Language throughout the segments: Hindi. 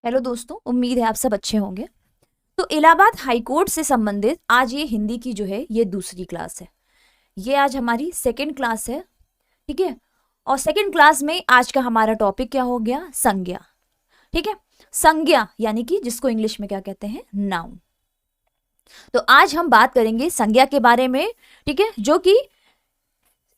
हेलो दोस्तों, उम्मीद है आप सब अच्छे होंगे। तो इलाहाबाद हाई कोर्ट से संबंधित आज ये हिंदी की जो है ये दूसरी क्लास है। ये आज हमारी सेकंड क्लास है, ठीक है। और सेकंड क्लास में आज का हमारा टॉपिक क्या हो गया? संज्ञा, ठीक है। संज्ञा यानी कि जिसको इंग्लिश में क्या कहते हैं? नाउन। तो आज हम बात करेंगे संज्ञा के बारे में, ठीक है, जो कि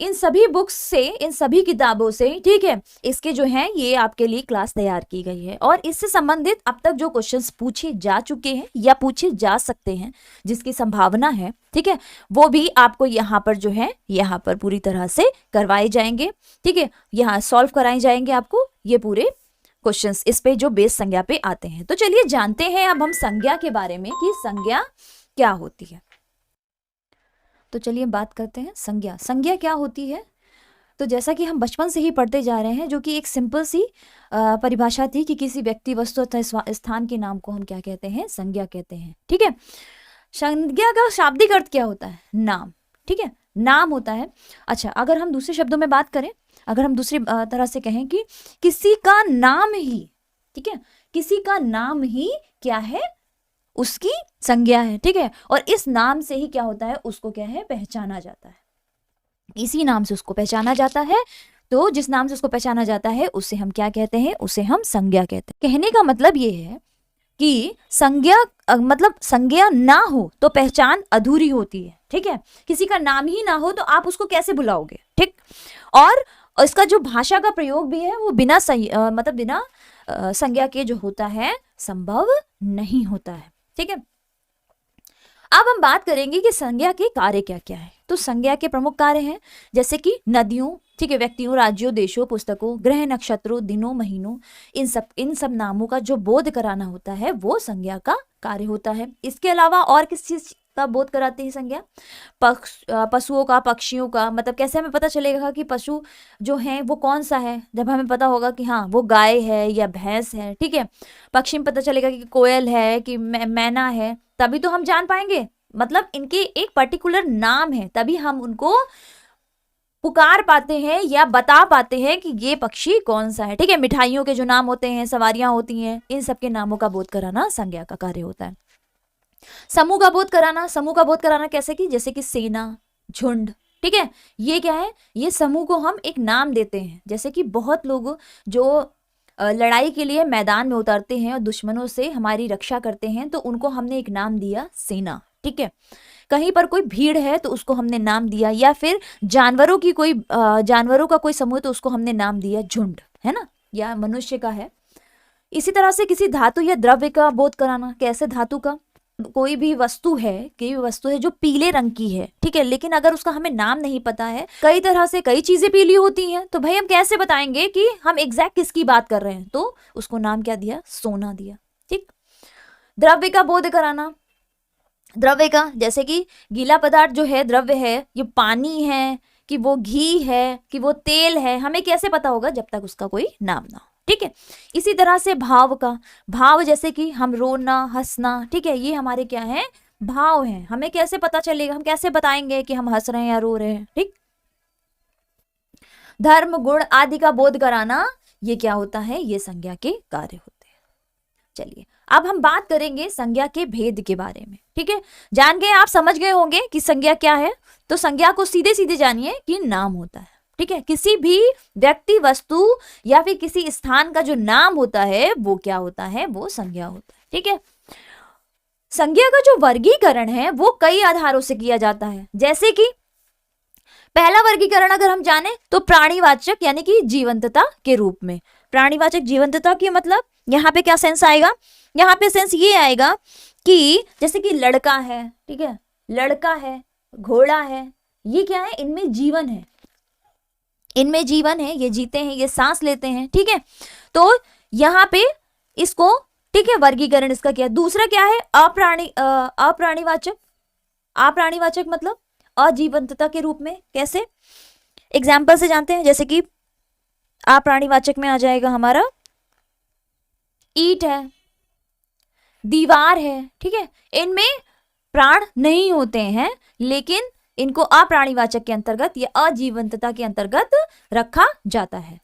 इन सभी बुक्स से, इन सभी किताबों से, ठीक है, इसके जो हैं ये आपके लिए क्लास तैयार की गई है। और इससे संबंधित अब तक जो क्वेश्चंस पूछे जा चुके हैं या पूछे जा सकते हैं, जिसकी संभावना है, ठीक है, वो भी आपको यहाँ पर जो है यहाँ पर पूरी तरह से करवाए जाएंगे, ठीक है। यहाँ सॉल्व कराए जाएंगे आपको ये पूरे क्वेश्चंस, इस पे जो बेस संज्ञा पे आते हैं। तो चलिए जानते हैं अब हम संज्ञा के बारे में कि संज्ञा क्या होती है। तो चलिए बात करते हैं संज्ञा। संज्ञा क्या होती है? तो जैसा कि हम बचपन से ही पढ़ते जा रहे हैं, जो कि एक सिंपल सी परिभाषा थी कि किसी व्यक्ति, वस्तु अथवा स्थान के नाम को हम क्या कहते हैं? संज्ञा कहते हैं, ठीक है। संज्ञा का शाब्दिक अर्थ क्या होता है? नाम, ठीक है, नाम होता है। अच्छा, अगर हम दूसरे शब्दों में बात करें, अगर हम दूसरी तरह से कहें कि किसी का नाम ही, ठीक है, किसी का नाम ही क्या है? उसकी संज्ञा है, ठीक है। और इस नाम से ही क्या होता है? उसको क्या है? पहचाना जाता है। इसी नाम से उसको पहचाना जाता है। तो जिस नाम से उसको पहचाना जाता है उसे हम क्या कहते हैं? उसे हम संज्ञा कहते हैं। कहने का मतलब ये है कि संज्ञा मतलब संज्ञा ना हो तो पहचान अधूरी होती है, ठीक है। किसी का नाम ही ना हो तो आप उसको कैसे बुलाओगे, ठीक। और इसका जो भाषा का प्रयोग भी है वो बिना मतलब बिना संज्ञा के जो होता है संभव नहीं होता है, ठीक है। अब हम बात करेंगे कि संज्ञा के कार्य क्या क्या है। तो संज्ञा के प्रमुख कार्य हैं जैसे कि नदियों, ठीक है, व्यक्तियों, राज्यों, देशों, पुस्तकों, ग्रह, नक्षत्रों, दिनों, महीनों, इन सब नामों का जो बोध कराना होता है वो संज्ञा का कार्य होता है। इसके अलावा और किस चीज का बोध कराती है संज्ञा? पशुओं का, पक्षियों का। मतलब कैसे हमें पता चलेगा कि पशु जो है वो कौन सा है? जब हमें पता होगा कि हाँ वो गाय है या भैंस है, ठीक है। पक्षी में पता चलेगा कि कोयल है कि मैना है, तभी तो हम जान पाएंगे। मतलब इनके एक पर्टिकुलर नाम है, तभी हम उनको पुकार पाते हैं या बता पाते हैं कि ये पक्षी कौन सा है, ठीक है। मिठाइयों के जो नाम होते हैं, सवारियां होती हैं, इन सब के नामों का बोध कराना संज्ञा का कार्य होता है। समूह का बोध कराना, समूह का बोध कराना कैसे कि जैसे कि सेना, झुंड, ठीक है, ये क्या है? ये समूह को हम एक नाम देते हैं। जैसे कि बहुत लोग जो लड़ाई के लिए मैदान में उतरते हैं और दुश्मनों से हमारी रक्षा करते हैं, तो उनको हमने एक नाम दिया सेना, ठीक है। कहीं पर कोई भीड़ है तो उसको हमने नाम दिया, या फिर जानवरों की कोई जानवरों का कोई समूह तो उसको हमने नाम दिया झुंड, है ना, या मनुष्य का है। इसी तरह से किसी धातु या द्रव्य का बोध कराना। कैसे? धातु का, कोई भी वस्तु है जो पीले रंग की है, ठीक है, लेकिन अगर उसका हमें नाम नहीं पता है, कई तरह से कई चीजें पीली होती हैं, तो भाई हम कैसे बताएंगे कि हम एग्जैक्ट किसकी बात कर रहे हैं? तो उसको नाम क्या दिया? सोना दिया, ठीक। द्रव्य का बोध कराना। द्रव्य का, जैसे कि गीला पदार्थ जो है, द्रव्य है, ये पानी है कि वो घी है कि वो तेल है, हमें कैसे पता होगा? जब तक उसका कोई नाम ना हो, ठीक है। इसी तरह से भाव का, भाव जैसे कि हम रोना, हंसना, ठीक है, ये हमारे क्या है? भाव हैं। हमें कैसे पता चलेगा? हम कैसे बताएंगे कि हम हंस रहे हैं या रो रहे हैं, ठीक। धर्म, गुण आदि का बोध कराना, ये क्या होता है? ये संज्ञा के कार्य होते हैं। चलिए अब हम बात करेंगे संज्ञा के भेद के बारे में, ठीक है। जान गए, आप समझ गए होंगे कि संज्ञा क्या है। तो संज्ञा को सीधे सीधे जानिए कि नाम होता है, ठीक है। किसी भी व्यक्ति, वस्तु या फिर किसी स्थान का जो नाम होता है वो क्या होता है? वो संज्ञा होता है, ठीक है। संज्ञा का जो वर्गीकरण है वो कई आधारों से किया जाता है। जैसे कि पहला वर्गीकरण अगर हम जाने तो प्राणीवाचक यानी कि जीवंतता के रूप में। प्राणीवाचक जीवंतता की मतलब यहाँ पे क्या सेंस आएगा? यहाँ पे सेंस ये आएगा कि जैसे कि लड़का है, ठीक है, लड़का है, घोड़ा है, ये क्या है? इनमें जीवन है, इनमें जीवन है, ये जीते हैं, ये सांस लेते हैं, ठीक है। तो यहाँ पे इसको, ठीक है, वर्गीकरण इसका क्या है? दूसरा क्या है? अप्राणीवाचक। अप्राणीवाचक मतलब अजीवंतता के रूप में। कैसे? एग्जाम्पल से जानते हैं, जैसे कि अप्राणीवाचक में आ जाएगा हमारा ईंट है, दीवार है, ठीक है, इनमें प्राण नहीं होते हैं, लेकिन इनको अप्राणीवाचक के अंतर्गत या अजीवंतता के अंतर्गत रखा जाता है।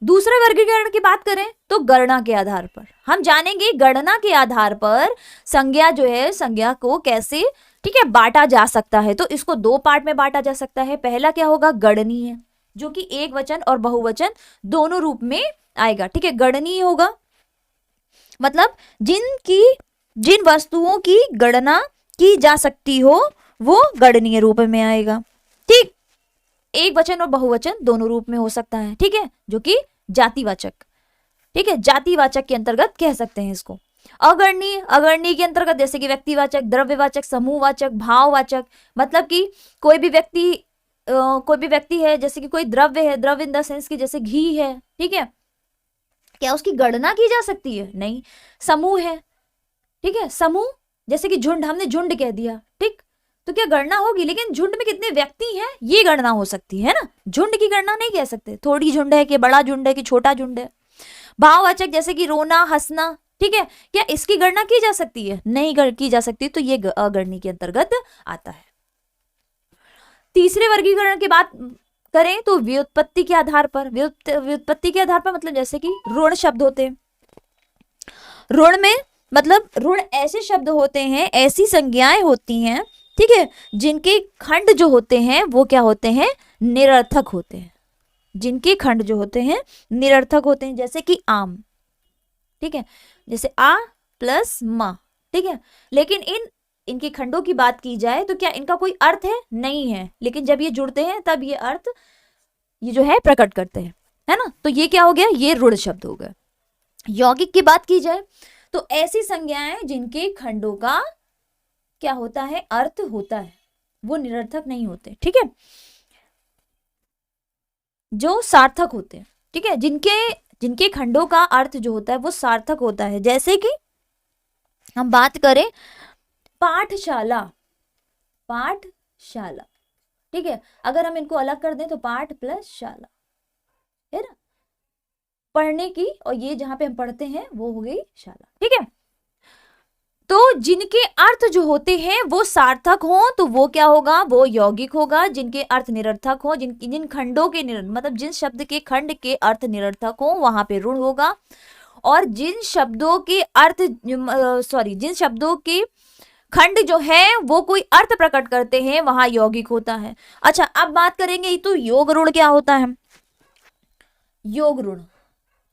दूसरे वर्गीकरण की बात करें तो गणना के आधार पर हम जानेंगे, गणना के आधार पर संज्ञा जो है, संज्ञा को कैसे, ठीक है, बांटा जा सकता है। तो इसको दो पार्ट में बांटा जा सकता है। पहला क्या होगा, गणनीय, जो कि एक वचन और बहुवचन दोनों रूप में आएगा, ठीक है। गणनीय होगा मतलब जिन वस्तुओं की गणना की जा सकती हो वो गणनीय रूप में आएगा, ठीक। एक वचन और बहुवचन दोनों रूप में हो सकता है, ठीक है, जो कि जातिवाचक, ठीक है, जातिवाचक के अंतर्गत कह सकते हैं इसको। अगणनीय, अगणनीय के अंतर्गत जैसे कि व्यक्तिवाचक, द्रव्यवाचक, समूहवाचक, भाववाचक, मतलब कि कोई भी व्यक्ति है, जैसे कि कोई द्रव्य है, द्रव्य इन द सेंस की जैसे घी है, ठीक है, क्या उसकी गणना की जा सकती है? नहीं। समूह है, ठीक है, समूह जैसे कि झुंड, हमने झुंड कह दिया, ठीक, तो क्या गणना होगी, लेकिन झुंड में कितने व्यक्ति हैं ये गणना हो सकती है ना, झुंड की गणना नहीं कह सकते, थोड़ी झुंड है कि बड़ा झुंड है कि छोटा झुंड है। भाववाचक जैसे कि रोना, हंसना, ठीक है, क्या इसकी गणना की जा सकती है? नहीं की जा सकती, तो ये अगणनीय के अंतर्गत आता है। तीसरे वर्गीकरण की बात करें तो व्युत्पत्ति के आधार पर, व्युत्पत्ति के आधार पर मतलब जैसे कि ऋण शब्द होते हैं, ऋण में मतलब ऋण ऐसे शब्द होते हैं, ऐसी संज्ञाएं होती हैं, ठीक है, जिनके खंड जो होते हैं वो क्या होते हैं, निरर्थक होते हैं, जिनके खंड जो होते हैं निरर्थक होते हैं, जैसे कि आम, ठीक है, जैसे आ प्लस मा, ठीक है, लेकिन इनके खंडों की बात की जाए तो क्या इनका कोई अर्थ है? नहीं है, लेकिन जब ये जुड़ते हैं तब ये अर्थ ये जो है प्रकट करते हैं, है ना, तो ये क्या हो गया, ये ऋण शब्द हो गया। यौगिक की बात की जाए तो ऐसी संज्ञाएं जिनके खंडों का क्या होता है, अर्थ होता है, वो निरर्थक नहीं होते, ठीक है, जो सार्थक होते हैं, ठीक है, जिनके खंडों का अर्थ जो होता है वो सार्थक होता है। जैसे कि हम बात करें पाठशाला, पाठशाला, ठीक है, अगर हम इनको अलग कर दें तो पाठ प्लस शाला, है ना, पढ़ने की, और ये जहां पे हम पढ़ते हैं वो हो गई शाला, ठीक है। तो जिनके अर्थ जो होते हैं वो सार्थक हो तो वो क्या होगा, वो यौगिक होगा। जिनके अर्थ निरर्थक हो, जिन खंडों के मतलब जिन शब्द के खंड के अर्थ निरर्थक हो वहां पे ऋण होगा, और जिन शब्दों के अर्थ जिन शब्दों के खंड जो है वो कोई अर्थ प्रकट करते हैं वहां यौगिक होता है। अच्छा, अब बात करेंगे तो योग ऋण क्या होता है, योग ऋण,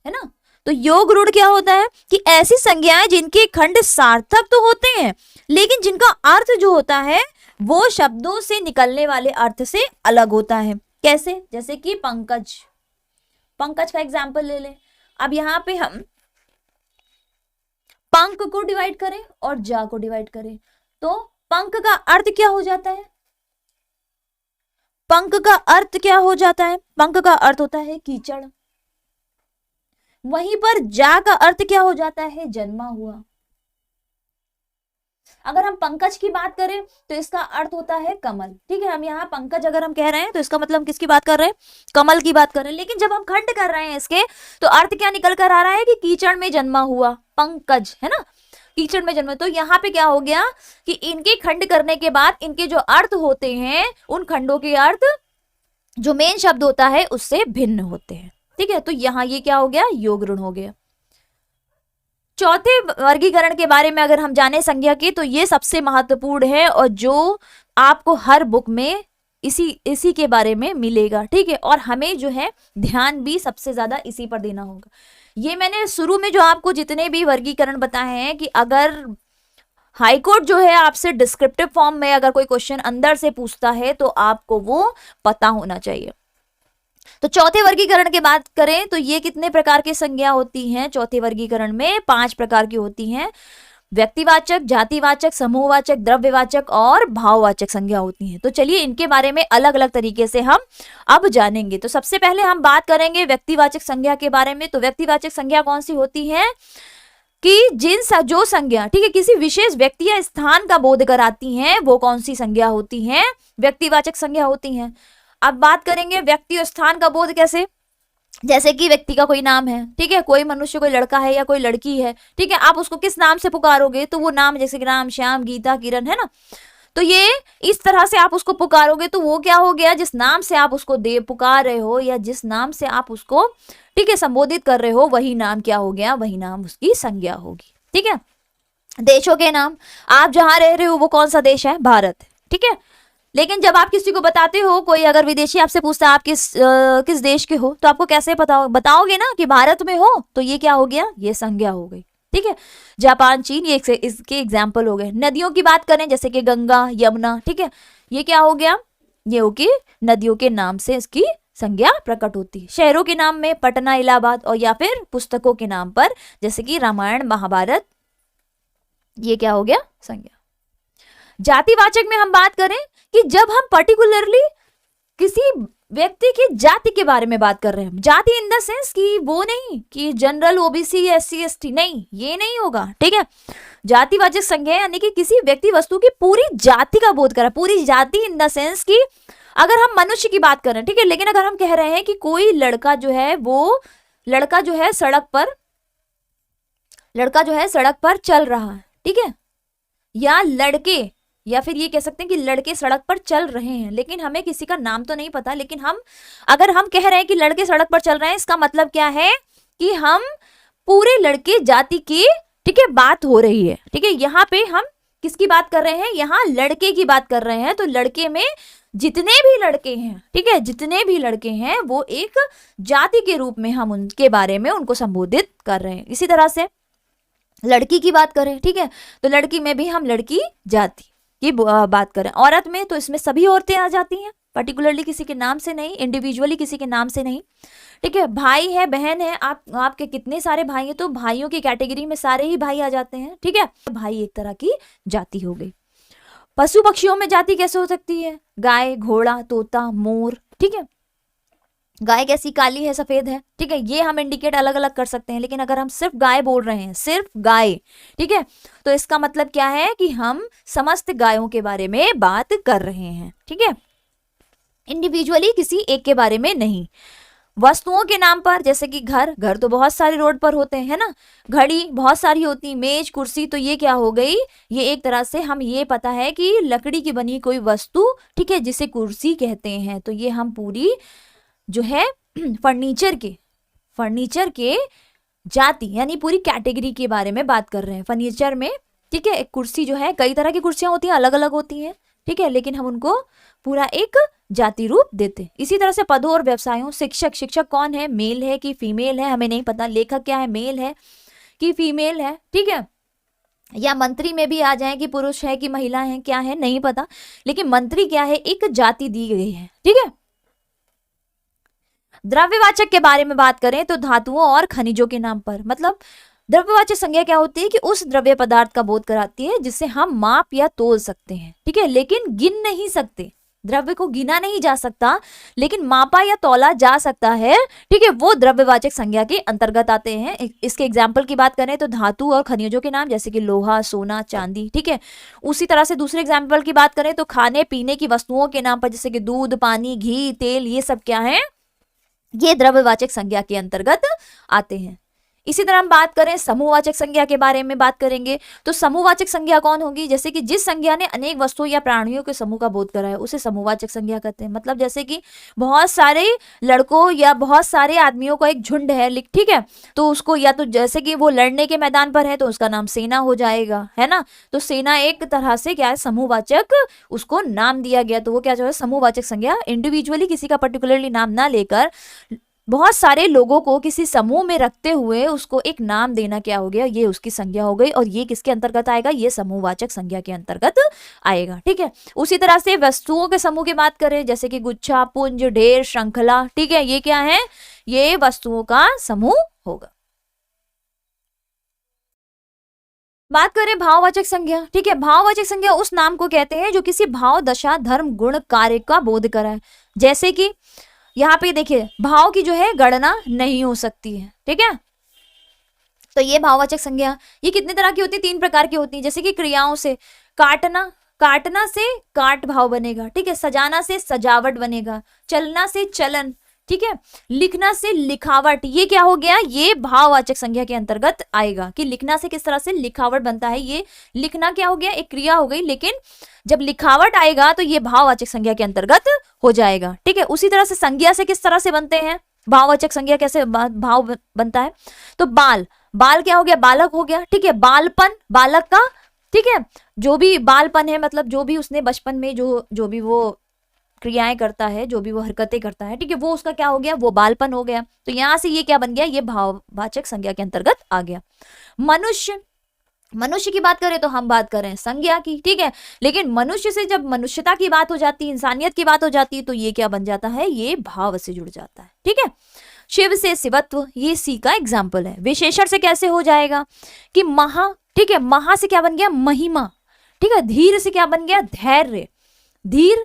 है ना, तो योग ऋण क्या होता है कि ऐसी संज्ञाएं जिनके खंड सार्थक तो होते हैं लेकिन जिनका अर्थ जो होता है वो शब्दों से निकलने वाले अर्थ से अलग होता है। कैसे? जैसे कि पंकज, पंकज का एग्जाम्पल ले लें। अब यहां पे हम पंक को डिवाइड करें और जा को डिवाइड करें तो पंक का अर्थ क्या हो जाता है, पंक का अर्थ क्या हो जाता है, पंक का अर्थ होता है कीचड़। वहीं पर जा का अर्थ क्या हो जाता है, जन्मा हुआ। अगर हम पंकज की बात करें तो इसका अर्थ होता है कमल, ठीक है, हम यहाँ पंकज अगर हम कह रहे हैं तो इसका मतलब हम किसकी बात कर रहे हैं, कमल की बात कर रहे हैं। लेकिन जब हम खंड कर रहे हैं इसके तो अर्थ क्या निकल कर आ रहा है कि कीचड़ में जन्मा हुआ पंकज, है ना, कीचड़ में जन्मा। तो यहाँ पे क्या हो गया कि इनके खंड करने के बाद इनके जो अर्थ होते हैं उन खंडों के अर्थ जो मेन शब्द होता है उससे भिन्न होते हैं, ठीक है। तो यहाँ ये क्या हो गया, योग ऋण हो गया। चौथे वर्गीकरण के बारे में अगर हम जाने संज्ञा के तो ये सबसे महत्वपूर्ण है और जो आपको हर बुक में इसी के बारे में मिलेगा, ठीक है, और हमें जो है ध्यान भी सबसे ज्यादा इसी पर देना होगा। ये मैंने शुरू में जो आपको जितने भी वर्गीकरण बताए हैं कि अगर हाईकोर्ट जो है आपसे डिस्क्रिप्टिव फॉर्म में अगर कोई क्वेश्चन अंदर से पूछता है तो आपको वो पता होना चाहिए। तो चौथे वर्गीकरण की बात करें तो ये कितने प्रकार की संज्ञा होती हैं, चौथे वर्गीकरण में 5 प्रकार की होती हैं। व्यक्तिवाचक, जातिवाचक, समूहवाचक, द्रव्यवाचक और भाववाचक संज्ञा होती हैं। तो चलिए इनके बारे में अलग अलग तरीके से हम अब जानेंगे। तो सबसे पहले हम बात करेंगे व्यक्तिवाचक संज्ञा के बारे में। तो व्यक्तिवाचक संज्ञा कौन सी होती है कि जो संज्ञा, ठीक है, किसी विशेष व्यक्ति या स्थान का बोध कराती हैं वो कौन सी संज्ञा होती है, व्यक्तिवाचक संज्ञा होती है। अब बात करेंगे व्यक्ति और स्थान का बोध कैसे, जैसे कि व्यक्ति का कोई नाम है, ठीक है, कोई मनुष्य, कोई लड़का है या कोई लड़की है, ठीक है, आप उसको किस नाम से पुकारोगे तो वो नाम, जैसे कि राम, श्याम, गीता, किरण, है ना, तो ये इस तरह से आप उसको पुकारोगे तो वो क्या हो गया, जिस नाम से आप उसको दे पुकार रहे हो या जिस नाम से आप उसको ठीक है संबोधित कर रहे हो, वही नाम क्या हो गया, वही नाम उसकी संज्ञा होगी। ठीक है, देशों के नाम, आप जहां रह रहे हो वो कौन सा देश है, भारत, ठीक है। लेकिन जब आप किसी को बताते हो, कोई अगर विदेशी आपसे पूछता है आप किस देश के हो, तो आपको कैसे बताओगे ना कि भारत में हो, तो ये क्या हो गया, ये संज्ञा हो गई। ठीक है, जापान, चीन, ये इसके एग्जाम्पल हो गए। नदियों की बात करें जैसे कि गंगा, यमुना, ठीक है, ये क्या हो गया, ये हो कि नदियों के नाम से इसकी संज्ञा प्रकट होती है। शहरों के नाम में पटना, इलाहाबाद, और या फिर पुस्तकों के नाम पर जैसे कि रामायण, महाभारत, ये क्या हो गया, संज्ञा। जातिवाचक में हम बात करें कि जब हम पर्टिकुलरली किसी व्यक्ति की जाति के बारे में बात कर रहे हैं, जाति इन द सेंस कि वो नहीं कि जनरल, ओबीसी, एससी, एसटी, नहीं, ये नहीं होगा। ठीक है, जातिवाचक संज्ञा यानी कि किसी व्यक्ति वस्तु की पूरी जाति का बोध करा, पूरी जाति इन द सेंस कि अगर हम मनुष्य की बात कर रहे हैं, ठीक है, लेकिन अगर हम कह रहे हैं कि कोई लड़का जो है वो लड़का जो है सड़क पर चल रहा है, ठीक है, या लड़के, या फिर ये कह सकते हैं कि लड़के सड़क पर चल रहे हैं, लेकिन हमें किसी का नाम तो नहीं पता, लेकिन अगर हम कह रहे हैं कि लड़के सड़क पर चल रहे हैं, इसका मतलब क्या है कि हम पूरे लड़के जाति की, ठीक है, बात हो रही है। ठीक है, यहाँ पे हम किसकी बात कर रहे हैं, यहाँ लड़के की बात कर रहे हैं, तो लड़के में जितने भी लड़के हैं, ठीक है, जितने भी लड़के हैं वो एक जाति के रूप में हम उनके बारे में उनको संबोधित कर रहे हैं। इसी तरह से लड़की की बात करें, ठीक है, तो लड़की में भी हम लड़की जाति की बात करें। औरत में तो इसमें सभी औरतें आ जाती हैं, पर्टिकुलरली किसी के नाम से नहीं, इंडिविजुअली किसी के नाम से नहीं। ठीक है, भाई है, बहन है, आपके कितने सारे भाई हैं, तो भाइयों की कैटेगरी में सारे ही भाई आ जाते हैं। ठीक है, भाई एक तरह की जाति हो गई। पशु पक्षियों में जाति कैसे हो सकती है, गाय, घोड़ा, तोता, मोर। ठीक है, गाय कैसी, काली है, सफेद है, ठीक है, ये हम इंडिकेट अलग अलग कर सकते हैं, लेकिन अगर हम सिर्फ गाय बोल रहे हैं, सिर्फ गाय, ठीक है, तो इसका मतलब क्या है कि हम समस्त गायों के बारे में बात कर रहे हैं। ठीक है, इंडिविजुअली किसी एक के बारे में नहीं। वस्तुओं के नाम पर जैसे कि घर तो बहुत सारे रोड पर होते हैं, है ना, घड़ी बहुत सारी होती, मेज, कुर्सी, तो ये क्या हो गई, ये एक तरह से हम ये पता है कि लकड़ी की बनी कोई वस्तु, ठीक है, जिसे कुर्सी कहते हैं, तो ये हम पूरी जो है फर्नीचर के जाति यानी पूरी कैटेगरी के बारे में बात कर रहे हैं फर्नीचर में। ठीक है, एक कुर्सी जो है, कई तरह की कुर्सियां होती हैं, अलग अलग होती हैं, ठीक है, लेकिन हम उनको पूरा एक जाति रूप देते हैं। इसी तरह से पदों और व्यवसायों, शिक्षक कौन है, मेल है कि फीमेल है, हमें नहीं पता। लेखक क्या है, मेल है कि फीमेल है, ठीक है, या मंत्री में भी आ जाए कि पुरुष है कि महिला है, क्या है नहीं पता, लेकिन मंत्री क्या है, एक जाति दी गई है। ठीक है, द्रव्यवाचक के बारे में बात करें तो धातुओं और खनिजों के नाम पर, मतलब द्रव्यवाचक संज्ञा क्या होती है कि उस द्रव्य पदार्थ का बोध कराती है जिसे हम माप या तोल सकते हैं। ठीक है, लेकिन गिन नहीं सकते, द्रव्य को गिना नहीं जा सकता, लेकिन मापा या तोला जा सकता है। ठीक है, वो द्रव्यवाचक संज्ञा के अंतर्गत आते हैं। इसके एग्जाम्पल की बात करें तो धातु और खनिजों के नाम जैसे कि लोहा, सोना, चांदी। ठीक है, उसी तरह से दूसरे एग्जाम्पल की बात करें तो खाने पीने की वस्तुओं के नाम पर जैसे कि दूध, पानी, घी, तेल, ये सब क्या है, ये द्रव्यवाचक संज्ञा के अंतर्गत आते हैं। इसी तरह हम बात करें समूहवाचक संज्ञा के बारे में बात करेंगे तो समूहवाचक संज्ञा कौन होगी, जैसे कि जिस संज्ञा ने अनेक वस्तुओं या प्राणियों के समूह का बोध कराया उसे समूहवाचक संज्ञा कहते हैं। मतलब जैसे कि बहुत सारे लड़कों या बहुत सारे आदमियों का एक झुंड है, ठीक है, तो उसको या तो जैसे कि वो लड़ने के मैदान पर है तो उसका नाम सेना हो जाएगा, है ना, तो सेना एक तरह से क्या है, समूहवाचक उसको नाम दिया गया, तो वो क्या जो है समूहवाचक संज्ञा। इंडिविजुअली किसी का पर्टिकुलरली नाम ना लेकर बहुत सारे लोगों को किसी समूह में रखते हुए उसको एक नाम देना क्या हो गया, ये उसकी संज्ञा हो गई, और ये किसके अंतर्गत आएगा, ये समूहवाचक संज्ञा के अंतर्गत आएगा। ठीक है, उसी तरह से वस्तुओं के समूह की बात करें जैसे कि गुच्छा, पुंज, ढेर, श्रृंखला। ठीक है, ये क्या है, ये वस्तुओं का समूह होगा। बात करें भाववाचक संज्ञा। ठीक है, भाववाचक संज्ञा उस नाम को कहते हैं जो किसी भाव, दशा, धर्म, गुण, कार्य का बोध कराए। जैसे कि यहाँ पे देखिए भाव की जो है गणना नहीं हो सकती है। ठीक है, तो ये भाववाचक संज्ञा ये कितने तरह की होती है, 3 प्रकार की होती है। जैसे कि क्रियाओं से काटना से काट भाव बनेगा। ठीक है, सजाना से सजावट बनेगा, चलना से चलन, ठीक है। लिखना से लिखावट, ये क्या हो गया, ये भाववाचक संज्ञा के अंतर्गत आएगा कि लिखना से किस तरह से लिखावट बनता है। ये लिखना क्या हो गया, एक क्रिया हो गई, लेकिन जब लिखावट आएगा तो ये भाववाचक संज्ञा के अंतर्गत हो जाएगा। ठीक है। उसी तरह से संज्ञा से किस तरह से बनते हैं, भाववाचक संज्ञा कैसे भाव बनता है, तो बाल, बाल क्या हो गया, बालक हो गया। ठीक है। बालपन, बालक का, ठीक है, जो भी बालपन है मतलब जो भी उसने बचपन में जो भी वो क्रियाएं करता है, जो भी वो हरकतें करता है, ठीक है, वो उसका क्या हो गया, वो बालपन हो गया। तो यहां से ये क्या बन गया, ये भाववाचक संज्ञा के अंतर्गत आ गया। मनुष्य, मनुष्य की बात करें तो हम बात कर रहे हैं संज्ञा की, ठीक है, लेकिन मनुष्य से जब मनुष्यता की बात हो जाती है, इंसानियत की बात हो जाती है, तो ये क्या बन जाता है, ये भाव से जुड़ जाता है। ठीक है। शिव से शिवत्व, ये सी का एग्जाम्पल है। विशेषण से कैसे हो जाएगा कि महा, ठीक है, महा से क्या बन गया, महिमा। ठीक है। धीर से क्या बन गया, धैर्य, धीर।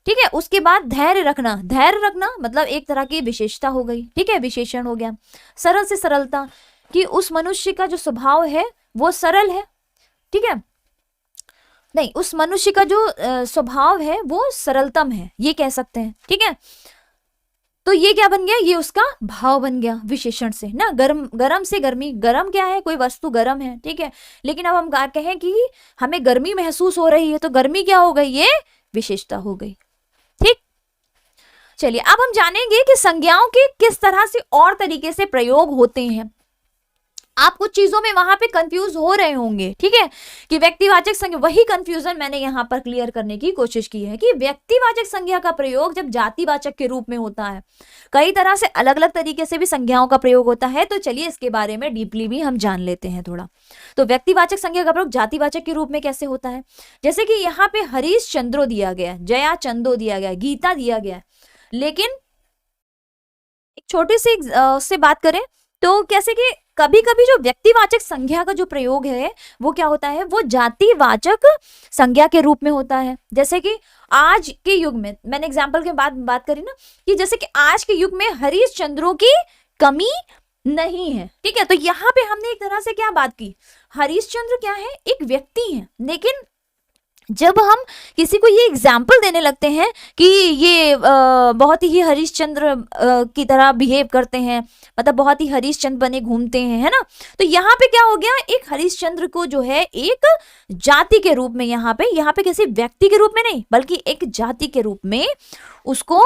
ठीक है। उसके बाद धैर्य रखना, धैर्य रखना मतलब एक तरह की विशेषता हो गई। ठीक है, विशेषण हो गया। सरल से सरलता, कि उस मनुष्य का जो स्वभाव है वो सरल है। ठीक है, नहीं, उस मनुष्य का जो स्वभाव है वो सरलतम है, ये कह सकते हैं। ठीक है। तो ये क्या बन गया, ये उसका भाव बन गया विशेषण से ना। गर्म, गर्म से गर्मी, गर्म क्या है, कोई वस्तु गर्म है। ठीक है। लेकिन अब हम कहें कि हमें गर्मी महसूस हो रही है, तो गर्मी क्या हो गई, ये विशेषता हो गई। ठीक। चलिए अब हम जानेंगे कि संज्ञाओं के किस तरह से और तरीके से प्रयोग होते हैं। आप कुछ चीजों में वहां पे कंफ्यूज हो रहे होंगे, ठीक है, कि व्यक्तिवाचक संज्ञा, वही कंफ्यूजन मैंने यहां पर क्लियर करने की कोशिश की है कि व्यक्तिवाचक संज्ञा का प्रयोग जब जातिवाचक के रूप में होता है, कई तरह से अलग अलग तरीके से भी संज्ञाओं का प्रयोग होता है। तो चलिए इसके बारे में डीपली भी हम जान लेते हैं थोड़ा। तो व्यक्तिवाचक संज्ञा का प्रयोग जातिवाचक के रूप में कैसे होता है, जैसे कि यहाँ पे हरीश चंद्रो दिया गया, जया चंदो दिया गया, गीता दिया गया, लेकिन एक छोटी सी से बात करें तो कैसे कि कभी कभी जो व्यक्तिवाचक संज्ञा का जो प्रयोग है वो क्या होता है, वो जातिवाचक संज्ञा के रूप में होता है। जैसे कि आज के युग में, मैंने एग्जाम्पल के बाद बात करी ना, कि जैसे कि आज के युग में हरीश चंद्रों की कमी नहीं है। ठीक है। तो यहाँ पे हमने एक तरह से क्या बात की, हरीश चंद्र क्या है, एक व्यक्ति है, लेकिन जब हम किसी को ये एग्जाम्पल देने लगते हैं कि ये बहुत ही हरिश्चंद्र की तरह बिहेव करते हैं, मतलब बहुत ही हरिश्चंद्र बने घूमते हैं, है ना, तो यहाँ पे क्या हो गया, एक हरिश्चंद्र को जो है एक जाति के रूप में, यहाँ पे किसी व्यक्ति के रूप में नहीं बल्कि एक जाति के रूप में उसको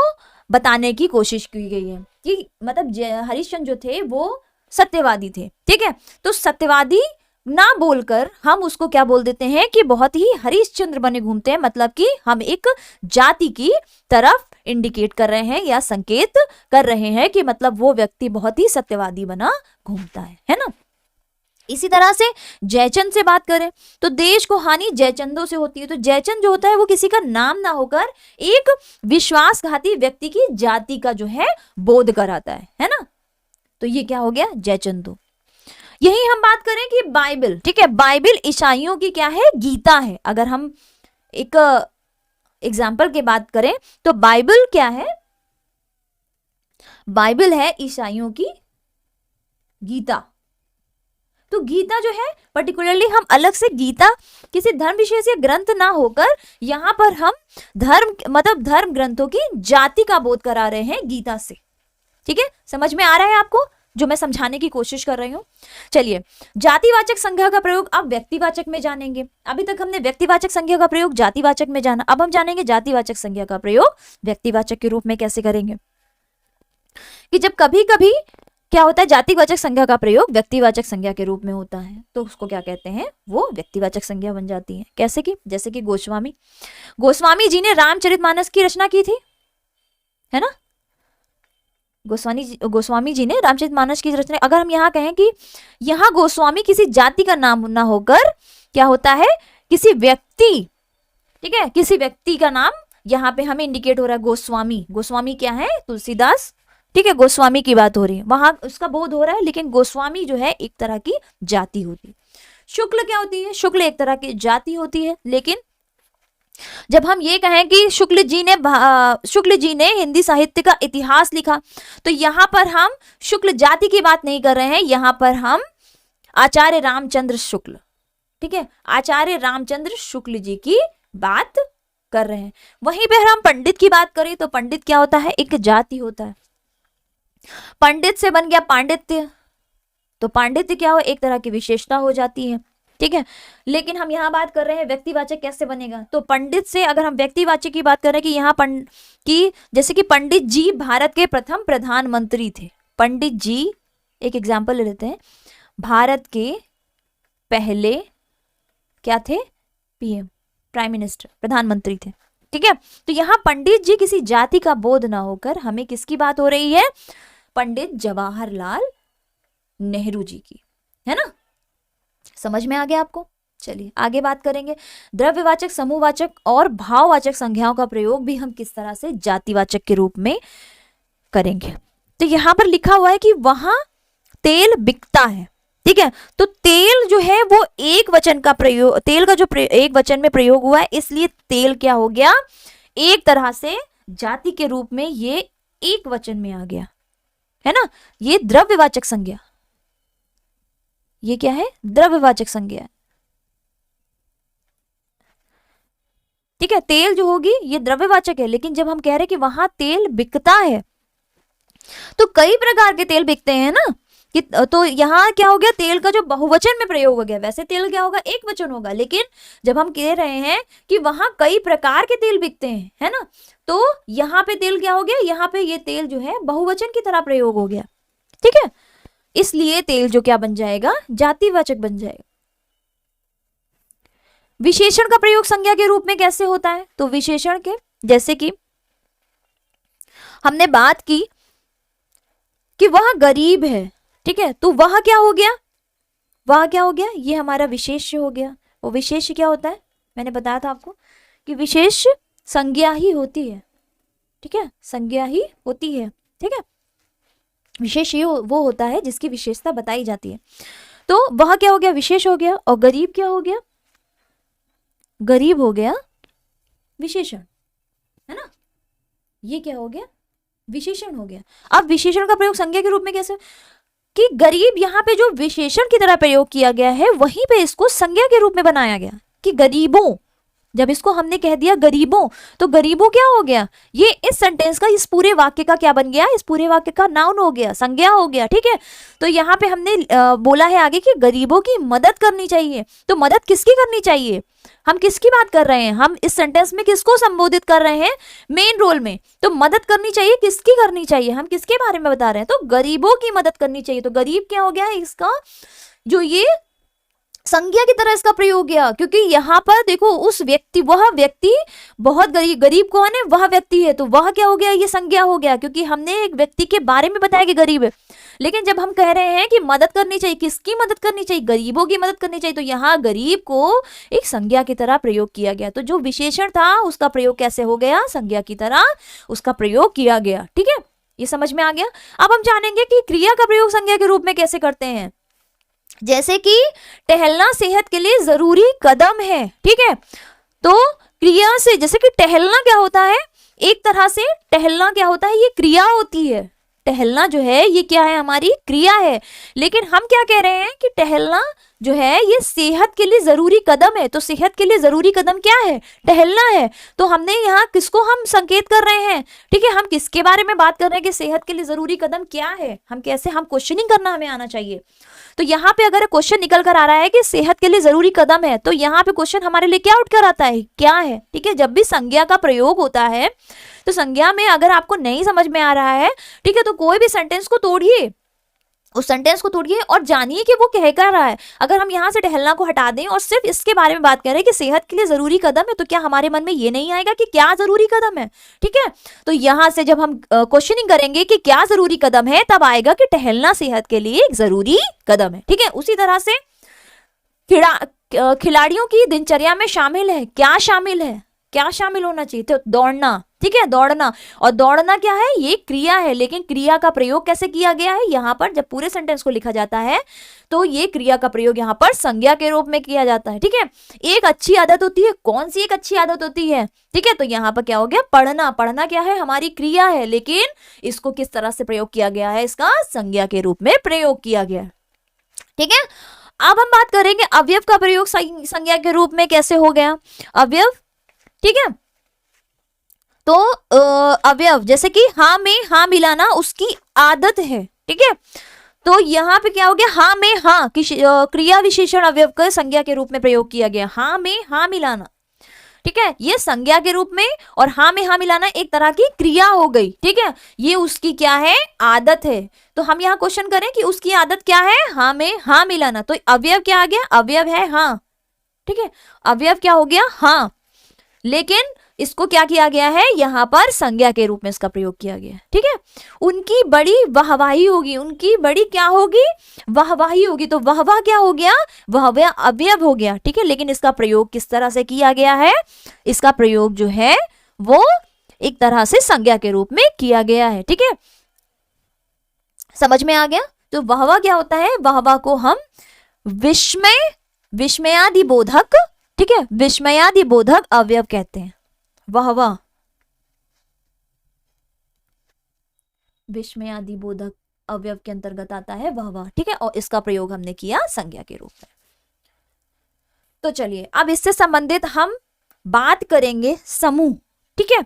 बताने की कोशिश की गई है कि मतलब हरिश्चंद्र जो थे वो सत्यवादी थे। ठीक है। तो सत्यवादी ना बोलकर हम उसको क्या बोल देते हैं कि बहुत ही हरिश्चंद्र बने घूमते हैं, मतलब कि हम एक जाति की तरफ इंडिकेट कर रहे हैं या संकेत कर रहे हैं कि मतलब वो व्यक्ति बहुत ही सत्यवादी बना घूमता है ना। इसी तरह से जयचंद से बात करें तो देश को हानि जयचंदों से होती है। तो जयचंद जो होता है वो किसी का नाम ना होकर एक विश्वासघाती व्यक्ति की जाति का जो है बोध कराता है ना। तो ये क्या हो गया, जयचंदो। यही हम बात करें कि बाइबल, ठीक है, बाइबल ईसाइयों की क्या है, गीता है। अगर हम एक एग्जाम्पल की बात करें तो बाइबल क्या है, बाइबल है ईसाइयों की गीता। तो गीता जो है पर्टिकुलरली हम अलग से गीता किसी धर्म विशेष या ग्रंथ ना होकर यहाँ पर हम धर्म ग्रंथों की जाति का बोध करा रहे हैं गीता से। ठीक है, समझ में आ रहा है आपको जो मैं समझाने की कोशिश कर रही हूँ। चलिए जातिवाचक संज्ञा का प्रयोग अब व्यक्तिवाचक में जानेंगे। अभी तक हमने व्यक्तिवाचक संज्ञा का प्रयोग जातिवाचक में जाना, अब हम जानेंगे जातिवाचक संज्ञा का प्रयोग व्यक्तिवाचक के रूप में कैसे करेंगे। कि जब कभी कभी क्या होता है, जातिवाचक संज्ञा का प्रयोग व्यक्तिवाचक संज्ञा के रूप में होता है तो उसको क्या कहते हैं, वो व्यक्तिवाचक संज्ञा बन जाती है। कैसे कि जैसे कि गोस्वामी जी ने रामचरितमानस की रचना की थी, है ना। गोस्वामी जी ने रामचरितमानस की रचना, अगर हम यहाँ कहें कि यहाँ गोस्वामी किसी जाति का नाम ना होकर क्या होता है, किसी व्यक्ति, ठीक है, किसी व्यक्ति का नाम यहाँ पे हमें इंडिकेट हो रहा है। गोस्वामी क्या है, तुलसीदास, ठीक है, गोस्वामी की बात हो रही है, वहां उसका बोध हो रहा है, लेकिन गोस्वामी जो है एक तरह की जाति होती है। शुक्ल क्या होती है, शुक्ल एक तरह की जाति होती है। लेकिन जब हम ये कहें कि शुक्ल जी ने हिंदी साहित्य का इतिहास लिखा, तो यहाँ पर हम शुक्ल जाति की बात नहीं कर रहे हैं, यहाँ पर हम आचार्य रामचंद्र शुक्ल, ठीक है, आचार्य रामचंद्र शुक्ल जी की बात कर रहे हैं। वहीं पर हम पंडित की बात करें तो पंडित क्या होता है, एक जाति होता है। पंडित से बन गया पांडित्य, तो पांडित्य क्या हो, एक तरह की विशेषता हो जाती है, ठीक है। लेकिन हम यहाँ बात कर रहे हैं व्यक्तिवाचक कैसे बनेगा, तो पंडित से अगर हम व्यक्तिवाचक की बात कर रहे हैं कि यहाँ कि जैसे कि पंडित जी भारत के प्रथम प्रधानमंत्री थे, पंडित जी एक एग्जाम्पल ले लेते हैं, भारत के पहले क्या थे, पीएम, प्राइम मिनिस्टर, प्रधानमंत्री थे, ठीक है। तो यहाँ पंडित जी किसी जाति का बोध ना होकर हमें किसकी बात हो रही है, पंडित जवाहरलाल नेहरू जी की, है ना। समझ में आ गया आपको। चलिए आगे बात करेंगे, द्रव्यवाचक, समूहवाचक और भाववाचक संज्ञाओं का प्रयोग भी हम किस तरह से जातिवाचक के रूप में करेंगे। तो यहां पर लिखा हुआ है कि वहां तेल बिकता है, ठीक है। तो तेल जो है वो एक वचन का प्रयोग, तेल का जो एक वचन में प्रयोग हुआ है, इसलिए तेल क्या हो गया, एक तरह से जाति के रूप में ये एक वचन में आ गया, है ना। ये द्रव्यवाचक संज्ञा, ये क्या है, द्रव्यवाचक संज्ञा, ठीक है। तेल जो होगी ये द्रव्यवाचक है, लेकिन जब हम कह रहे हैं कि वहां तेल बिकता है, तो कई प्रकार के तेल बिकते हैं ना, कि तो यहाँ क्या हो गया, तेल का जो बहुवचन में प्रयोग हो गया, वैसे तेल क्या होगा, एक वचन होगा, लेकिन जब हम कह रहे हैं कि वहां कई प्रकार के तेल बिकते हैं, है ना, तो यहाँ पे तेल क्या हो गया, यहाँ पे ये तेल जो है बहुवचन की तरह प्रयोग हो गया, ठीक है। इसलिए तेल जो क्या बन जाएगा, जातिवाचक बन जाएगा। विशेषण का प्रयोग संज्ञा के रूप में कैसे होता है, तो विशेषण के जैसे कि हमने बात की कि वह गरीब है, ठीक है, तो वह क्या हो गया, वह क्या हो गया, ये हमारा विशेष्य हो गया। वो विशेष्य क्या होता है, मैंने बताया था आपको कि विशेष संज्ञा ही होती है, ठीक है, संज्ञा ही होती है, ठीक है। विशेष ये वो होता है जिसकी विशेषता बताई जाती है। तो वह क्या हो गया, विशेष हो गया, और गरीब क्या हो गया, गरीब हो गया विशेषण, है ना, ये क्या हो गया, विशेषण हो गया। अब विशेषण का प्रयोग संज्ञा के रूप में कैसे, कि गरीब यहाँ पे जो विशेषण की तरह प्रयोग किया गया है, वहीं पे इसको संज्ञा के रूप में बनाया गया कि गरीबों, जब इसको हमने कह दिया गरीबों, तो गरीबों क्या हो गया, ये इस सेंटेंस का, इस पूरे वाक्य का क्या बन गया, इस पूरे वाक्य का नाउन हो गया, संज्ञा हो गया, ठीक है। तो यहाँ पे हमने बोला है आगे कि गरीबों की मदद करनी चाहिए, तो मदद किसकी करनी चाहिए, हम किसकी बात कर रहे हैं, हम इस सेंटेंस में किसको संबोधित कर रहे हैं, मेन रोल में, तो मदद करनी चाहिए, किसकी करनी चाहिए, हम किसके बारे में बता रहे हैं, तो गरीबों की मदद करनी चाहिए। तो गरीब क्या हो गया है, इसका जो ये संज्ञा की तरह इसका प्रयोग किया, क्योंकि यहाँ पर देखो उस व्यक्ति, वह व्यक्ति बहुत गरीब, गरीब कौन है, वह व्यक्ति है, तो वह क्या हो गया, ये संज्ञा हो गया, क्योंकि हमने एक व्यक्ति के बारे में बताया कि गरीब है। लेकिन जब हम कह रहे हैं कि मदद करनी चाहिए, किसकी मदद करनी चाहिए, गरीबों की मदद करनी चाहिए, तो यहाँ गरीब को एक संज्ञा की तरह प्रयोग किया गया। तो जो विशेषण था उसका प्रयोग कैसे हो गया, संज्ञा की तरह उसका प्रयोग किया गया, ठीक है, ये समझ में आ गया। अब हम जानेंगे कि क्रिया का प्रयोग संज्ञा के रूप में कैसे करते हैं। जैसे कि टहलना सेहत के लिए जरूरी कदम है, ठीक है, तो क्रिया से, जैसे कि टहलना क्या होता है, एक तरह से टहलना क्या होता है, ये क्रिया होती है, टहलना जो है ये क्या है, हमारी क्रिया है। लेकिन हम क्या कह रहे हैं कि टहलना जो है ये सेहत के लिए जरूरी कदम है, तो सेहत के लिए जरूरी कदम क्या है, टहलना है। तो हमने यहाँ किसको हम संकेत कर रहे हैं, ठीक है, हम किसके बारे में बात कर रहे हैं कि सेहत के लिए जरूरी कदम क्या है, हम कैसे, हम क्वेश्चनिंग करना हमें आना चाहिए। तो यहाँ पे अगर क्वेश्चन निकल कर आ रहा है कि सेहत के लिए जरूरी कदम है, तो यहाँ पे क्वेश्चन हमारे लिए क्या उठ कर आता है, क्या है, ठीक है। जब भी संज्ञा का प्रयोग होता है, तो संज्ञा में अगर आपको नहीं समझ में आ रहा है, ठीक है, तो कोई भी सेंटेंस को तोड़िए, उस सेंटेंस को तोड़िए और जानिए कि वो कह कर रहा है। अगर हम यहाँ से टहलना को हटा दें और सिर्फ इसके बारे में बात करें कि सेहत के लिए जरूरी कदम है, तो क्या हमारे मन में ये नहीं आएगा कि क्या जरूरी कदम है, ठीक है। तो यहाँ से जब हम क्वेश्चनिंग करेंगे कि क्या जरूरी कदम है, तब आएगा कि टहलना सेहत के लिए एक जरूरी कदम है, ठीक है। उसी तरह से खिलाड़ियों की दिनचर्या में शामिल है, क्या शामिल है, क्या शामिल होना चाहिए, तो दौड़ना, ठीक है, दौड़ना। और दौड़ना क्या है, ये क्रिया है, लेकिन क्रिया का प्रयोग कैसे किया गया है, यहाँ पर जब पूरे सेंटेंस को लिखा जाता है तो ये क्रिया का प्रयोग यहाँ पर संज्ञा के रूप में किया जाता है, ठीक है। एक अच्छी आदत होती है, कौन सी एक अच्छी आदत होती है, ठीक है, तो यहाँ पर क्या हो गया, पढ़ना, पढ़ना क्या है, हमारी क्रिया है, लेकिन इसको किस तरह से प्रयोग किया गया है, इसका संज्ञा के रूप में प्रयोग किया गया, ठीक है। अब हम बात करेंगे अवयव का प्रयोग संज्ञा के रूप में कैसे हो गया, अवयव, ठीक है। तो अवयव जैसे कि हाँ में हाँ मिलाना उसकी आदत है, ठीक है। तो यहाँ पे क्या हो गया, हाँ में हाँ क्रिया विशेषण अवयव का संज्ञा के रूप में प्रयोग किया गया, हाँ में हाँ मिलाना, ठीक है। ये संज्ञा के रूप में और हाँ में हाँ मिलाना एक तरह की क्रिया हो गई, ठीक है। ये उसकी क्या है, आदत है। तो हम यहाँ क्वेश्चन करें कि उसकी आदत क्या है, हाँ में हाँ मिलाना, तो अवयव क्या आ गया, अवयव है हाँ, ठीक है। अवयव क्या हो गया, हाँ, लेकिन इसको क्या किया गया है, यहां पर संज्ञा के रूप में इसका प्रयोग किया गया है, ठीक है। उनकी बड़ी वाहवाही होगी, उनकी बड़ी क्या होगी, वाहवाही होगी, तो वाहवाह क्या हो गया, वाहवाह अवयव हो गया, ठीक है। लेकिन इसका प्रयोग किस तरह से किया गया है, इसका प्रयोग जो है वो एक तरह से संज्ञा के रूप में किया गया है, ठीक है। समझ में आ गया। तो वाहवाह क्या होता है, वाहवाह को हम विस्मय, विस्मयादि बोधक, ठीक है, विस्मयादि बोधक अवयव कहते हैं। वाहवाह विस्मयादि बोधक अवयव के अंतर्गत आता है वाहवाह, ठीक है। और इसका प्रयोग हमने किया संज्ञा के रूप में। तो चलिए अब इससे संबंधित हम बात करेंगे समूह, ठीक है।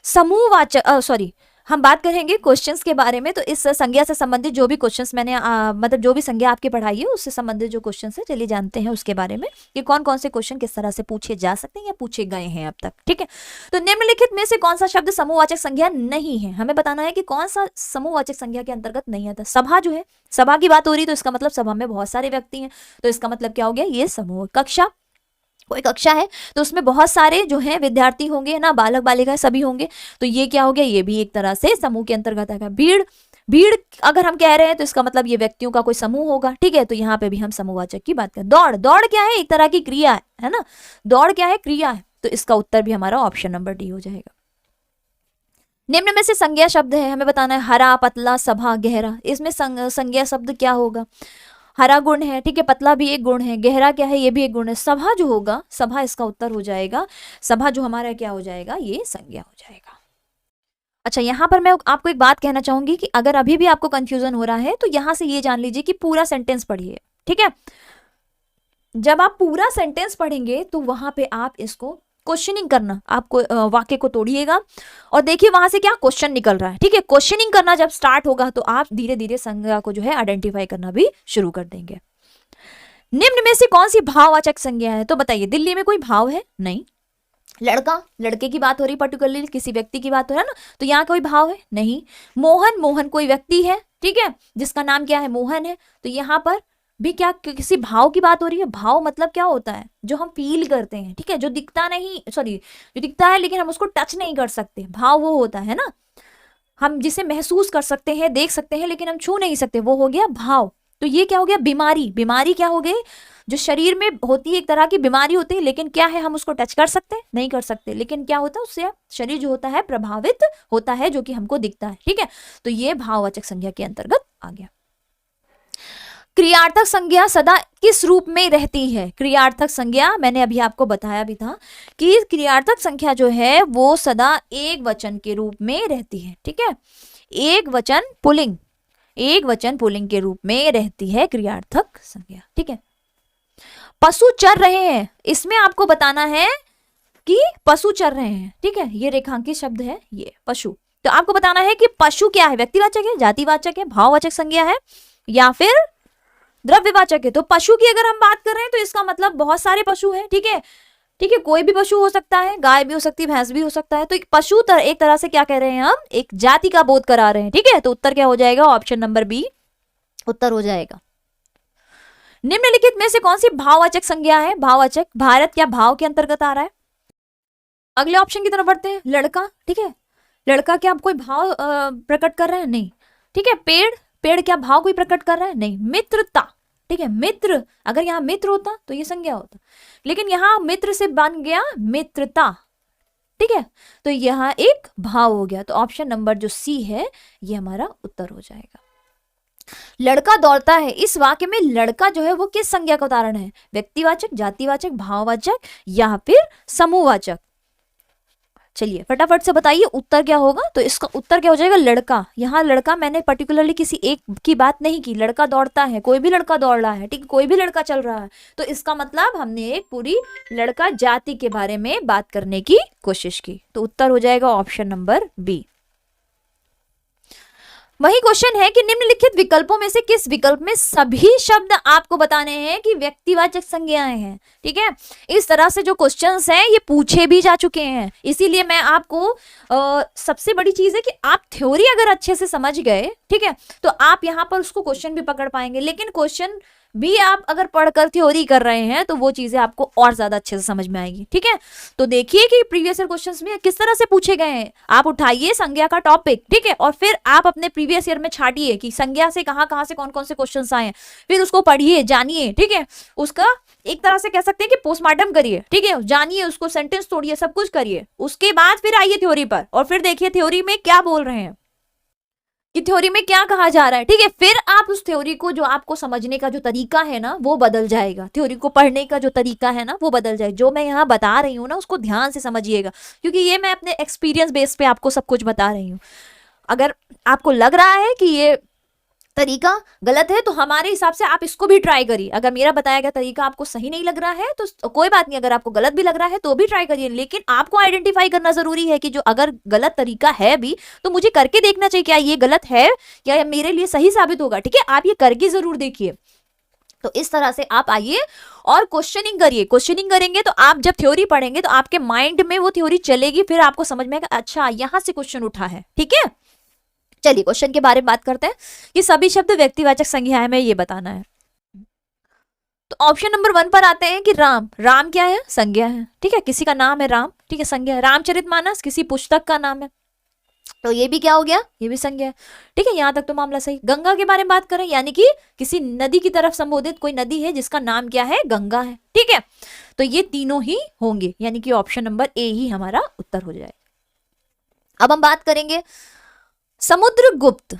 समूहवाचक सॉरी हम बात करेंगे क्वेश्चंस के बारे में। तो इस संज्ञा से संबंधित जो भी क्वेश्चंस मैंने मतलब जो भी संज्ञा आपकी पढ़ाई है उससे संबंधित जो क्वेश्चंस है, चलिए जानते हैं उसके बारे में कि कौन कौन से क्वेश्चन किस तरह से पूछे जा सकते हैं या पूछे गए हैं अब तक, ठीक है। तो निम्नलिखित में से कौन सा शब्द समूहवाचक संज्ञा नहीं है, हमें बताना है कि कौन सा समूहवाचक संज्ञा के अंतर्गत नहीं आता। सभा जो है, सभा की बात हो रही, तो इसका मतलब सभा में बहुत सारे व्यक्ति हैं, तो इसका मतलब क्या हो गया, ये समूह। कक्षा, कोई कक्षा है तो उसमें बहुत सारे जो है विद्यार्थी होंगे ना, बालक बालिका सभी होंगे, तो ये क्या हो गया, ये भी एक तरह से समूह के अंतर्गत आएगा। भीड़, भीड़ अगर हम कह रहे हैं तो इसका मतलब ये व्यक्तियों का कोई समूह होगा, ठीक है। तो यहाँ पे भी हम समूहवाचक की बात करें। दौड़, दौड़ क्या है, एक तरह की क्रिया है ना, दौड़ क्या है, क्रिया है, तो इसका उत्तर भी हमारा ऑप्शन नंबर डी हो जाएगा। निम्न में से संज्ञा शब्द है, हमें बताना है हरा, पतला, सभा, गहरा। इसमें संज्ञा शब्द क्या होगा, हरा गुण है, ठीक है, पतला भी एक गुण है, गहरा क्या है, ये भी एक गुण है। सभा जो होगा, सभा इसका उत्तर हो जाएगा, सभा जो हमारा क्या हो जाएगा, ये संज्ञा हो जाएगा। अच्छा, यहां पर मैं आपको एक बात कहना चाहूंगी कि अगर अभी भी आपको कंफ्यूजन हो रहा है तो यहां से ये जान लीजिए कि पूरा सेंटेंस पढ़िए, ठीक है। जब आप पूरा सेंटेंस पढ़ेंगे तो वहां पे आप इसको क्वेश्चनिंग करना, आपको वाक्य को तोड़िएगा और देखिए वहां से क्या क्वेश्चन निकल रहा है, ठीक है। क्वेश्चनिंग करना जब स्टार्ट होगा तो आप धीरे धीरे संज्ञा को जो है आइडेंटिफाई करना भी शुरू कर देंगे। निम्न में से कौन सी भाववाचक संज्ञा है, तो बताइए, दिल्ली में कोई भाव है, नहीं। लड़का, लड़के की बात हो रही, पर्टिकुलरली किसी व्यक्ति की बात हो रहा है ना, तो यहाँ कोई भाव है, नहीं। मोहन, मोहन कोई व्यक्ति है, ठीक है, जिसका नाम क्या है, मोहन है, तो यहाँ पर भी क्या किसी भाव की बात हो रही है। भाव मतलब क्या होता है, जो हम फील करते हैं, ठीक है, जो दिखता नहीं, सॉरी जो दिखता है लेकिन हम उसको टच नहीं कर सकते, भाव वो होता है ना, हम जिसे महसूस कर सकते हैं, देख सकते हैं लेकिन हम छू नहीं सकते, वो हो गया भाव। तो ये क्या हो गया, बीमारी, बीमारी क्या हो गई, जो शरीर में होती है, एक तरह की बीमारी होती है, लेकिन क्या है, हम उसको टच कर सकते हैं, नहीं कर सकते, लेकिन क्या होता है, उससे शरीर जो होता है प्रभावित होता है, जो कि हमको दिखता है, ठीक है। तो ये भाववाचक संज्ञा के अंतर्गत आ गया। क्रियार्थक संज्ञा सदा किस रूप में रहती है, क्रियार्थक संज्ञा मैंने अभी आपको बताया भी था कि क्रियार्थक संख्या जो है वो सदा एक वचन के रूप में रहती है, ठीक है। एक वचन पुल्लिंग, एक वचन पुल्लिंग के रूप में रहती है क्रियार्थक संज्ञा, ठीक है। पशु चर रहे हैं, इसमें आपको बताना है कि पशु चर रहे हैं, ठीक है, ये रेखांकित शब्द है, ये पशु। तो आपको बताना है कि पशु क्या है, व्यक्तिवाचक है, जातिवाचक है, भाववाचक संज्ञा है या फिर द्रव्यवाचक है। तो पशु की अगर हम बात कर रहे हैं तो इसका मतलब बहुत सारे पशु हैं, ठीक है, ठीक है, कोई भी पशु हो सकता है, गाय भी हो सकती है, भैंस भी हो सकता है। तो पशु एक तरह से क्या कह रहे हैं, हम एक जाति का बोध करा रहे हैं, ठीक है। तो उत्तर क्या हो जाएगा, ऑप्शन नंबर बी उत्तर हो जाएगा। निम्नलिखित में से कौन सी भाववाचक संज्ञा है, भाववाचक, भारत क्या भाव के अंतर्गत आ रहा है। अगले ऑप्शन की तरफ बढ़ते हैं, लड़का, ठीक है, लड़का क्या कोई भाव प्रकट कर रहा है, नहीं, ठीक है। पेड़, पेड़ क्या भाव कोई प्रकट कर रहा है, नहीं। मित्रता, ठीक है, मित्र, अगर यहाँ मित्र होता तो ये संज्ञा होता, लेकिन यहाँ मित्र से बन गया मित्रता, ठीक है, तो यहाँ एक भाव हो गया। तो ऑप्शन नंबर जो सी है ये हमारा उत्तर हो जाएगा। लड़का दौड़ता है, इस वाक्य में लड़का जो है वो किस संज्ञा का उदाहरण है, व्यक्तिवाचक, जातिवाचक, भाववाचक या फिर समूहवाचक। चलिए फटाफट से बताइए उत्तर क्या होगा। तो इसका उत्तर क्या हो जाएगा, लड़का। यहाँ लड़का मैंने पर्टिकुलरली किसी एक की बात नहीं की, लड़का दौड़ता है, कोई भी लड़का दौड़ रहा है, ठीक है, कोई भी लड़का चल रहा है, तो इसका मतलब हमने एक पूरी लड़का जाति के बारे में बात करने की कोशिश की। तो उत्तर हो जाएगा ऑप्शन नंबर बी। वही क्वेश्चन है कि निम्नलिखित विकल्पों में से किस विकल्प में सभी शब्द आपको बताने हैं कि व्यक्तिवाचक संज्ञाएं हैं। ठीक है, इस तरह से जो क्वेश्चंस हैं ये पूछे भी जा चुके हैं, इसीलिए मैं आपको सबसे बड़ी चीज है कि आप थ्योरी अगर अच्छे से समझ गए, ठीक है, तो आप यहाँ पर उसको क्वेश्चन भी पकड़ पाएंगे। लेकिन क्वेश्चन भी आप अगर पढ़कर थ्योरी कर रहे हैं तो वो चीजें आपको और ज्यादा अच्छे से समझ में आएगी। ठीक है, तो देखिए कि प्रीवियस ईयर क्वेश्चंस में किस तरह से पूछे गए हैं। आप उठाइए संज्ञा का टॉपिक, ठीक है, और फिर आप अपने प्रीवियस ईयर में छाटिए कि संज्ञा से कहाँ से कौन कौन से क्वेश्चंस आए हैं, फिर उसको पढ़िए, जानिए। ठीक है, उसका एक तरह से कह सकते हैं कि पोस्टमार्टम करिए, ठीक है, जानिए उसको, सेंटेंस तोड़िए, सब कुछ करिए। उसके बाद फिर आइए थ्योरी पर और फिर देखिए थ्योरी में क्या बोल रहे हैं, कि थ्योरी में क्या कहा जा रहा है। ठीक है, फिर आप उस थ्योरी को, जो आपको समझने का जो तरीका है ना वो बदल जाएगा, थ्योरी को पढ़ने का जो तरीका है ना वो बदल जाएगा। जो मैं यहाँ बता रही हूँ ना उसको ध्यान से समझिएगा, क्योंकि ये मैं अपने एक्सपीरियंस बेस पे आपको सब कुछ बता रही हूँ। अगर आपको लग रहा है कि ये तरीका गलत है तो हमारे हिसाब से आप इसको भी ट्राई करिए। अगर मेरा बताया गया तरीका आपको सही नहीं लग रहा है तो कोई बात नहीं, अगर आपको गलत भी लग रहा है तो भी ट्राई करिए। लेकिन आपको आइडेंटिफाई करना जरूरी है कि जो अगर गलत तरीका है भी तो मुझे करके देखना चाहिए क्या ये गलत है या मेरे लिए सही साबित होगा। ठीक है, आप ये करके जरूर देखिए। तो इस तरह से आप आइए और क्वेश्चनिंग करिए। क्वेश्चनिंग करेंगे तो आप जब थ्योरी पढ़ेंगे तो आपके माइंड में वो थ्योरी चलेगी, फिर आपको समझ में आएगा अच्छा यहां से क्वेश्चन उठा है। ठीक है, चलिए क्वेश्चन के बारे में बात करते हैं कि सभी शब्द व्यक्तिवाचक संज्ञा में ये बताना है। तो ऑप्शन नंबर 1 पर आते हैं कि राम। राम क्या है, संज्ञा है। ठीक है, किसी का नाम है राम, ठीक है, संज्ञा है। रामचरितमानस किसी पुस्तक का नाम है, तो ये भी क्या हो गया, ये भी संज्ञा है। ठीक है, यहां तक तो मामला सही। गंगा के बारे में बात करें, यानी कि किसी नदी की तरफ संबोधित कोई नदी है जिसका नाम क्या है, गंगा है। ठीक है, तो ये तीनों ही होंगे, यानी कि ऑप्शन नंबर ए ही हमारा उत्तर हो जाए। अब हम बात करेंगे समुद्रगुप्त,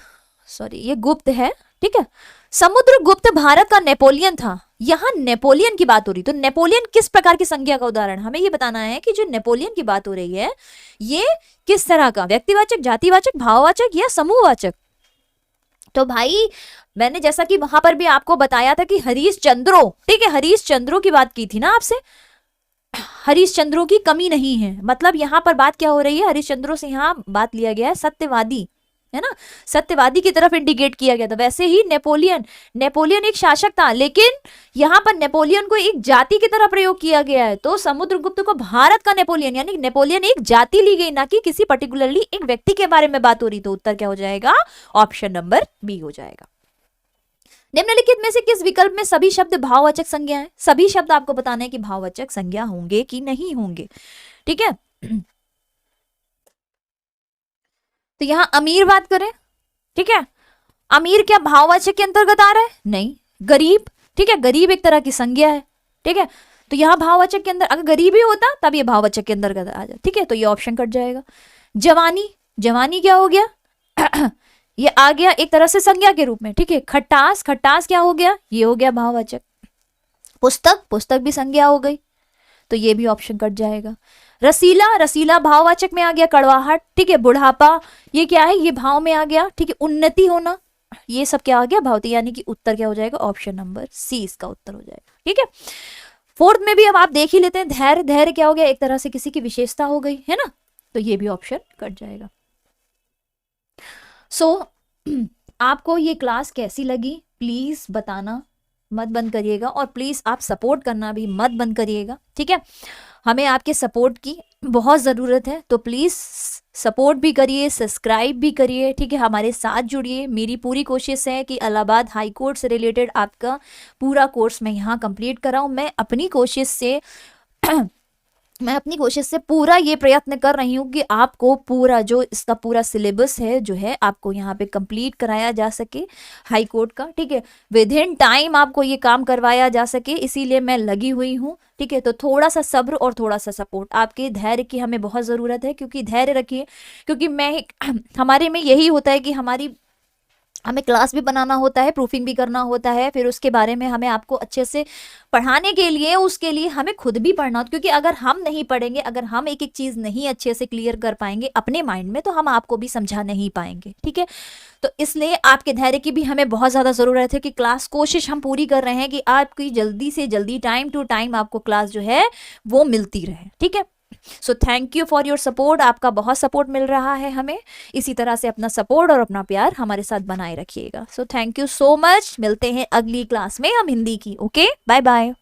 सॉरी ये गुप्त है। ठीक है, समुद्रगुप्त भारत का नेपोलियन था। यहां नेपोलियन की बात हो रही, तो नेपोलियन किस प्रकार की संज्ञा का उदाहरण, हमें ये बताना है कि जो नेपोलियन की बात हो रही है ये किस तरह का, व्यक्तिवाचक, जातिवाचक, भाववाचक या समूहवाचक। तो भाई मैंने जैसा कि वहां पर भी आपको बताया था कि हरीश चंद्रो, ठीक है, हरीश चंद्रो की बात की थी ना आपसे, हरीश चंद्रो की कमी नहीं है। मतलब यहां पर बात क्या हो रही है, हरीश चंद्रो से यहां बात लिया गया है सत्यवादी, है ना, सत्यवादी की तरफ इंडिकेट किया गया था। वैसे ही नेपोलियन, नेपोलियन एक शासक था, लेकिन यहां पर नेपोलियन को एक जाति की तरह प्रयोग किया गया है। तो समुद्रगुप्त को भारत का नेपोलियन, यानी नेपोलियन एक जाति ली गई, ना कि किसी पर्टिकुलरली एक व्यक्ति के बारे में बात हो रही। तो उत्तर क्या हो जाएगा, ऑप्शन नंबर बी हो जाएगा। निम्नलिखित में से किस विकल्प में सभी शब्द भाववाचक संज्ञा है। सभी शब्द आपको बताना है कि भाववाचक संज्ञा होंगे कि नहीं होंगे। ठीक है, तो यहां अमीर बात करें, ठीक है, अमीर क्या भाववाचक के अंतर्गत आ रहा है, नहीं। गरीब, ठीक है, गरीब एक तरह की संज्ञा है। ठीक है, तो यहां भाववाचक के अंदर, अगर गरीब ही होता तब ये भाववाचक के अंतर्गत आ जाए। ठीक है, तो ये ऑप्शन कट जाएगा। जवानी, जवानी क्या हो गया ये आ गया एक तरह से संज्ञा के रूप में। ठीक है, खटास, खटास क्या हो गया, ये हो गया भाववाचक। पुस्तक, पुस्तक भी संज्ञा हो गई, तो ये भी ऑप्शन कट जाएगा। रसीला, रसीला भाववाचक में आ गया। कड़वाहट, ठीक है, बुढ़ापा, ये क्या है, ये भाव में आ गया। ठीक है, उन्नति होना, ये सब क्या आ गया, भावती, यानी कि उत्तर क्या हो जाएगा, ऑप्शन नंबर सी इसका उत्तर हो जाएगा। ठीक है, फोर्थ में भी अब आप देख ही लेते हैं, धैर्य, धैर्य क्या हो गया, एक तरह से किसी की विशेषता हो गई, है ना, तो ये भी ऑप्शन कट जाएगा। आपको ये क्लास कैसी लगी प्लीज बताना मत बंद करिएगा, और प्लीज आप सपोर्ट करना भी मत बंद करिएगा। ठीक है, हमें आपके सपोर्ट की बहुत ज़रूरत है, तो प्लीज़ सपोर्ट भी करिए, सब्सक्राइब भी करिए। ठीक है, हमारे साथ जुड़िए। मेरी पूरी कोशिश है कि इलाहाबाद हाई कोर्ट से रिलेटेड आपका पूरा कोर्स मैं यहाँ कंप्लीट कराऊँ। मैं अपनी कोशिश से पूरा ये प्रयत्न कर रही हूँ कि आपको पूरा जो इसका पूरा सिलेबस है जो है आपको यहाँ पे कंप्लीट कराया जा सके हाई कोर्ट का। ठीक है, विद इन टाइम आपको ये काम करवाया जा सके, इसीलिए मैं लगी हुई हूँ। ठीक है, तो थोड़ा सा सब्र और थोड़ा सा सपोर्ट, आपके धैर्य की हमें बहुत ज़रूरत है, क्योंकि धैर्य रखिए, क्योंकि हमारे में यही होता है कि हमारी हमें क्लास भी बनाना होता है, प्रूफिंग भी करना होता है, फिर उसके बारे में हमें आपको अच्छे से पढ़ाने के लिए, उसके लिए हमें खुद भी पढ़ना होता है, क्योंकि अगर हम नहीं पढ़ेंगे, अगर हम एक एक चीज़ नहीं अच्छे से क्लियर कर पाएंगे अपने माइंड में, तो हम आपको भी समझा नहीं पाएंगे, ठीक है। तो इसलिए आपके धैर्य की भी हमें बहुत ज़्यादा ज़रूरत है कि क्लास, कोशिश हम पूरी कर रहे हैं कि आपकी जल्दी से जल्दी टाइम टू टाइम आपको क्लास जो है वो मिलती रहे, ठीक है। सो thank you for your support, आपका बहुत सपोर्ट मिल रहा है हमें, इसी तरह से अपना सपोर्ट और अपना प्यार हमारे साथ बनाए रखिएगा। So thank you so much, मिलते हैं अगली क्लास में हम हिंदी की। Okay, bye bye.